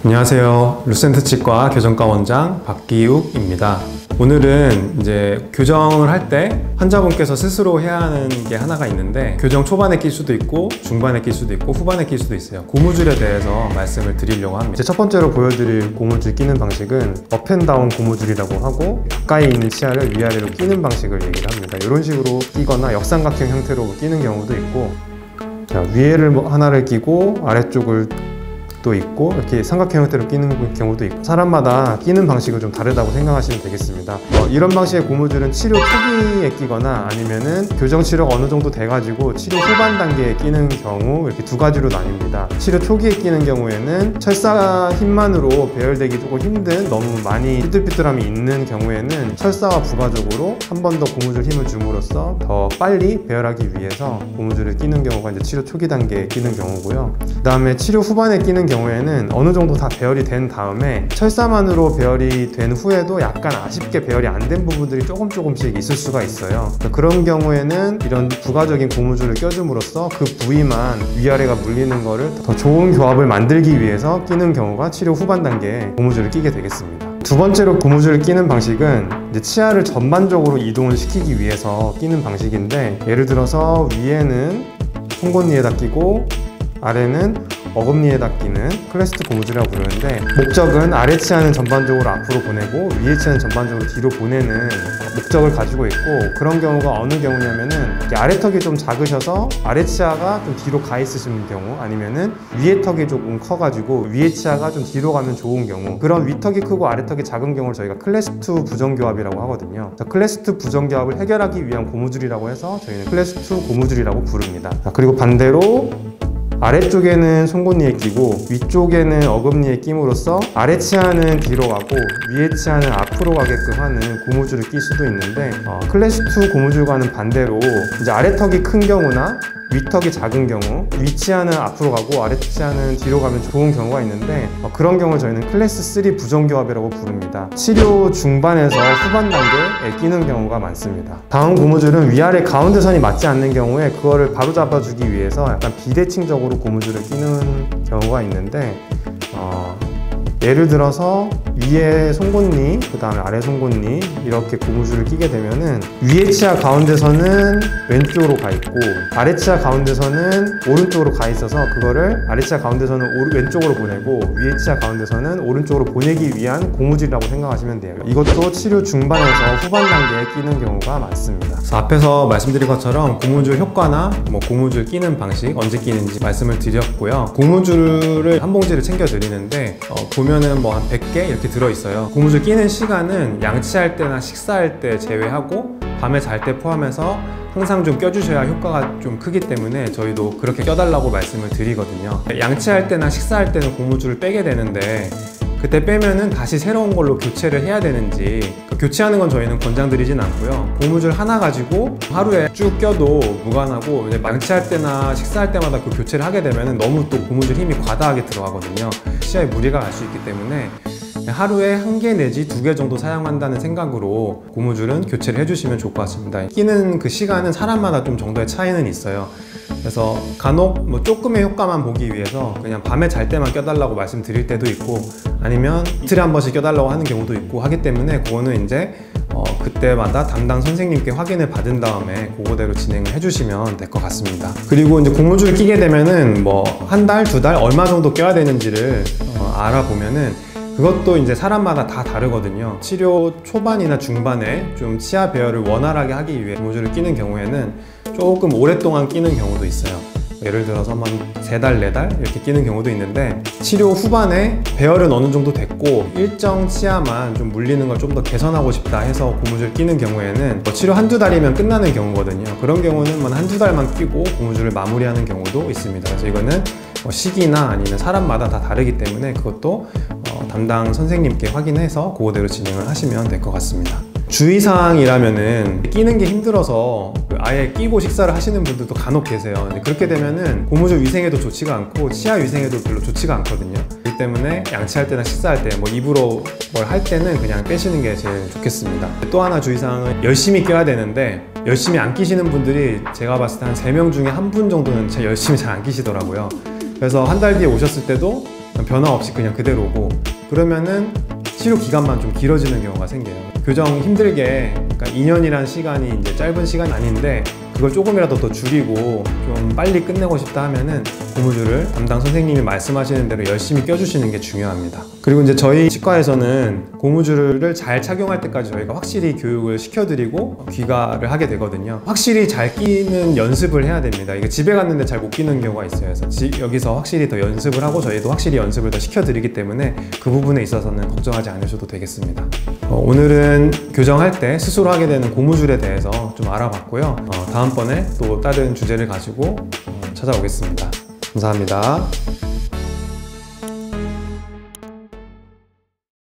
안녕하세요. 루센트 치과 교정과 원장 박기욱입니다. 오늘은 이제 교정을 할 때 환자분께서 스스로 해야 하는 게 하나가 있는데, 교정 초반에 낄 수도 있고 중반에 낄 수도 있고 후반에 낄 수도 있어요. 고무줄에 대해서 말씀을 드리려고 합니다. 첫 번째로 보여드릴 고무줄 끼는 방식은 업앤다운 고무줄이라고 하고, 가까이 있는 치아를 위아래로 끼는 방식을 얘기를 합니다. 이런 식으로 끼거나 역삼각형 형태로 끼는 경우도 있고, 자, 위에를 하나를 끼고 아래쪽을 또 있고, 이렇게 삼각형 형태로 끼는 경우도 있고, 사람마다 끼는 방식은 좀 다르다고 생각하시면 되겠습니다. 이런 방식의 고무줄은 치료 초기에 끼거나 아니면은 교정 치료가 어느 정도 돼가지고 치료 후반 단계에 끼는 경우, 이렇게 두 가지로 나뉩니다. 치료 초기에 끼는 경우에는 철사 힘만으로 배열되기 조금 힘든, 너무 많이 삐뚤삐뚤함이 있는 경우에는 철사와 부가적으로 한 번 더 고무줄 힘을 줌으로써 더 빨리 배열하기 위해서 고무줄을 끼는 경우가 이제 치료 초기 단계에 끼는 경우고요. 그 다음에 치료 후반에 끼는 경우에는 어느 정도 다 배열이 된 다음에 철사만으로 배열이 된 후에도 약간 아쉽게 배열이 안 된 부분들이 조금씩 있을 수가 있어요. 그런 경우에는 이런 부가적인 고무줄을 껴줌으로써 그 부위만 위아래가 물리는 거를 더 좋은 교합을 만들기 위해서 끼는 경우가 치료 후반 단계에 고무줄을 끼게 되겠습니다. 두 번째로 고무줄을 끼는 방식은 이제 치아를 전반적으로 이동을 시키기 위해서 끼는 방식인데, 예를 들어서 위에는 송곳니에다 끼고 아래는 어금니에다 끼는 클래스트 고무줄이라고 부르는데, 목적은 아래 치아는 전반적으로 앞으로 보내고 위에 치아는 전반적으로 뒤로 보내는 목적을 가지고 있고, 그런 경우가 어느 경우냐면은 아래 턱이 좀 작으셔서 아래 치아가 좀 뒤로 가 있으신 경우, 아니면은 위에 턱이 조금 커가지고 위에 치아가 좀 뒤로 가면 좋은 경우, 그런 위턱이 크고 아래 턱이 작은 경우를 저희가 클래스2 부정교합이라고 하거든요. 클래스2 부정교합을 해결하기 위한 고무줄이라고 해서 저희는 클래스2 고무줄이라고 부릅니다. 그리고 반대로 아래쪽에는 송곳니에 끼고 위쪽에는 어금니에 끼므로써 아래 치아는 뒤로 가고 위에 치아는 앞으로 가게끔 하는 고무줄을 낄 수도 있는데, 클래스2 고무줄과는 반대로 이제 아래 턱이 큰 경우나 위턱이 작은 경우, 위 치아는 앞으로 가고 아래 치아는 뒤로 가면 좋은 경우가 있는데, 그런 경우를 저희는 클래스3 부정교합이라고 부릅니다. 치료 중반에서 후반 단계에 끼는 경우가 많습니다. 다음 고무줄은 위아래 가운데선이 맞지 않는 경우에 그거를 바로잡아주기 위해서 약간 비대칭적으로 고무줄을 끼는 경우가 있는데, 예를 들어서 위에 송곳니, 그 다음에 아래 송곳니 이렇게 고무줄을 끼게 되면은 위에 치아 가운데서는 왼쪽으로 가 있고 아래 치아 가운데서는 오른쪽으로 가 있어서, 그거를 아래 치아 가운데서는 왼쪽으로 보내고 위에 치아 가운데서는 오른쪽으로 보내기 위한 고무줄이라고 생각하시면 돼요. 이것도 치료 중반에서 후반 단계에 끼는 경우가 많습니다. 그래서 앞에서 말씀드린 것처럼 고무줄 효과나 고무줄 끼는 방식, 언제 끼는지 말씀을 드렸고요. 고무줄을 한 봉지를 챙겨 드리는데, 보면은 한 100개 이렇게 들어있어요. 고무줄 끼는 시간은 양치할 때나 식사할 때 제외하고 밤에 잘 때 포함해서 항상 좀 껴주셔야 효과가 좀 크기 때문에 저희도 그렇게 껴달라고 말씀을 드리거든요. 양치할 때나 식사할 때는 고무줄을 빼게 되는데, 그때 빼면은 다시 새로운 걸로 교체를 해야 되는지, 교체하는 건 저희는 권장드리진 않고요. 고무줄 하나 가지고 하루에 쭉 껴도 무관하고, 양치할 때나 식사할 때마다 그 교체를 하게 되면은 너무 또 고무줄 힘이 과다하게 들어가거든요. 치아에 무리가 갈 수 있기 때문에 하루에 1개 내지 2개 정도 사용한다는 생각으로 고무줄은 교체를 해주시면 좋을 것 같습니다. 끼는 그 시간은 사람마다 좀 정도의 차이는 있어요. 그래서 간혹 조금의 효과만 보기 위해서 그냥 밤에 잘 때만 껴달라고 말씀드릴 때도 있고, 아니면 이틀에 한 번씩 껴달라고 하는 경우도 있고 하기 때문에, 그거는 이제 그때마다 담당 선생님께 확인을 받은 다음에 그거대로 진행을 해주시면 될 것 같습니다. 그리고 이제 고무줄을 끼게 되면은 한 달, 2달 얼마 정도 껴야 되는지를 알아보면은, 그것도 이제 사람마다 다 다르거든요. 치료 초반이나 중반에 좀 치아 배열을 원활하게 하기 위해 고무줄을 끼는 경우에는 조금 오랫동안 끼는 경우도 있어요. 예를 들어서 한 3달, 4달 이렇게 끼는 경우도 있는데, 치료 후반에 배열은 어느 정도 됐고 일정 치아만 좀 물리는 걸 좀 더 개선하고 싶다 해서 고무줄 끼는 경우에는 치료 1~2달이면 끝나는 경우거든요. 그런 경우는 1~2달만 끼고 고무줄을 마무리하는 경우도 있습니다. 그래서 이거는 시기나 아니면 사람마다 다 다르기 때문에 그것도 담당 선생님께 확인해서 그거대로 진행을 하시면 될 것 같습니다. 주의사항이라면은 끼는 게 힘들어서 아예 끼고 식사를 하시는 분들도 간혹 계세요. 근데 그렇게 되면은 고무줄 위생에도 좋지가 않고 치아 위생에도 별로 좋지가 않거든요. 그렇기 때문에 양치할 때나 식사할 때 입으로 뭘 할 때는 그냥 빼시는 게 제일 좋겠습니다. 또 하나 주의사항은 열심히 껴야 되는데, 열심히 안 끼시는 분들이 제가 봤을 때 한 3명 중에 1분 정도는 열심히 잘 안 끼시더라고요. 그래서 한 달 뒤에 오셨을 때도 변화 없이 그냥 그대로고, 그러면은 치료 기간만 좀 길어지는 경우가 생겨요. 교정 힘들게, 그러니까 2년이란 시간이 이제 짧은 시간이 아닌데 그걸 조금이라도 더 줄이고 좀 빨리 끝내고 싶다 하면은 고무줄을 담당 선생님이 말씀하시는 대로 열심히 껴주시는 게 중요합니다. 그리고 이제 저희 치과에서는 고무줄을 잘 착용할 때까지 저희가 확실히 교육을 시켜드리고 귀가를 하게 되거든요. 확실히 잘 끼는 연습을 해야 됩니다. 이게 집에 갔는데 잘 못 끼는 경우가 있어요. 그래서 여기서 확실히 더 연습을 하고 저희도 확실히 연습을 더 시켜드리기 때문에 그 부분에 있어서는 걱정하지 않으셔도 되겠습니다. 오늘은 교정할 때 스스로 하게 되는 고무줄에 대해서 좀 알아봤고요. 다음번에 또 다른 주제를 가지고 찾아오겠습니다. 감사합니다.